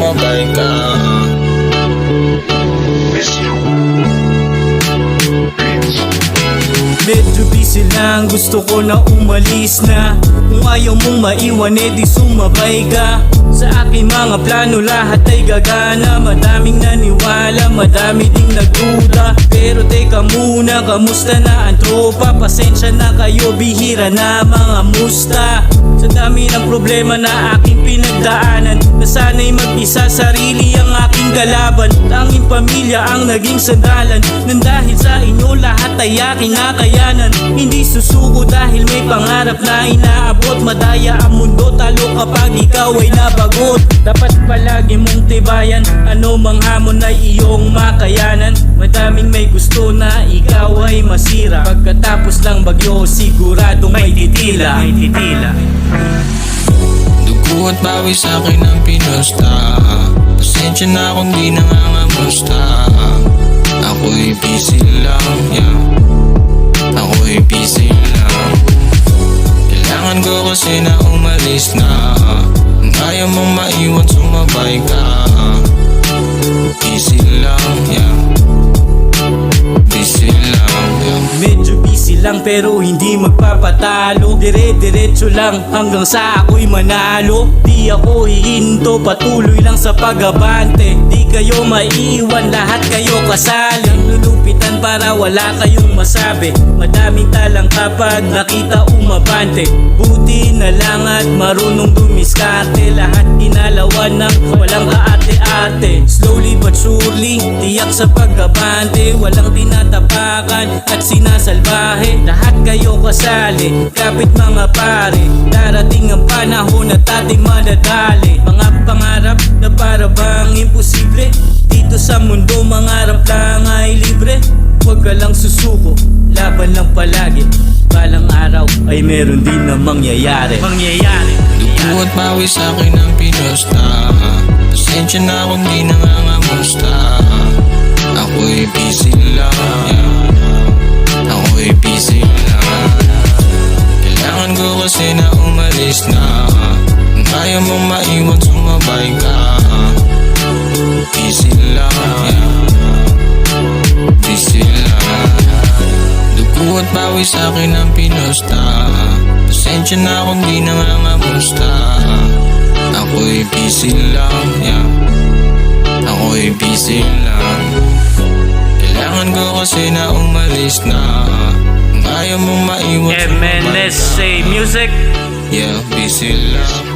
sumabay ka. Medyo busy lang, gusto ko na umalis na. Kung ayaw mong maiwan, edi sumabay ka. Sa aking mga plano lahat ay gagana. Madaming naniwala, madami ding nagduda. Pero teka muna, kamusta na ang tropa? Pasensya na kayo, bihira na mga musta. Sa dami ng problema na aking pinagdaanan, nasanay mag-isa, sarili ang aking kalaban. Tanging pamilya ang naging sandalan, nang dahil sa inyo lahat ay aking nakayanan. Hindi susuko dahil may pangarap na inaabot. Madaya ang mundo talo kapag ikaw ay nabagot. Dapat palagi mong tibayan, ano mang hamon ay iyong makayanan. Madaming may gusto na ikaw ay masira. Pagkatapos ng bagyo siguradong may titila. Dugo at bawi sa'kin ang pinusta. Pasensya na kung di nangangamusta. Ako'y busy lang, yeah. Ako'y busy lang. Kailangan ko kasi na umalis na. Kung ayaw mong maiwan, sumabay ka. Busy lang, yeah. Busy lang, yeah. Medyo busy lang pero hindi magpapatalo. Dire-diretso lang hanggang sa ako'y manalo. Di ako hihinto, patuloy lang sa pag-abante. Di kayo maiiwan, lahat kayo kasali. Lulupitan para wala kayong masabi. Madaming talang kapag nakita umabante. Buti na lang at marunong dumiskarte. Lahat ginalawan ng walang kaate-ate. Slowly but surely, tiyak sa pag-abante. Walang tinatapakan at sinasalbahe. Lahat kayo kasali, kapit mga pare. Darating ang panahon at ating madadali. Mga pangarap na para bang imposible. Dito sa mundo mangarap lang ay libre. Huwag ka lang susuko, laban lang palagi. Balang araw ay meron din na mangyayari. Dugo at bawi sa'kin ang pinusta. Pasensya na kung di nangangamusta. Ako'y busy lang, yeah. Ako'y busy lang. Kailangan ko kasi na umalis na. Kung ayaw mong maiwan, sumabay ka. Busy lang, yeah. Busy lang. Dugo at bawi sa'kin ang pinusta. Pasensya na kung di nangangamusta. Ako'y busy lang, yeah. Ako'y busy lang. Kailangan ko kasi na umalis na. Kung ayaw mong maiwan, MNSA Music. yeah, busy lang.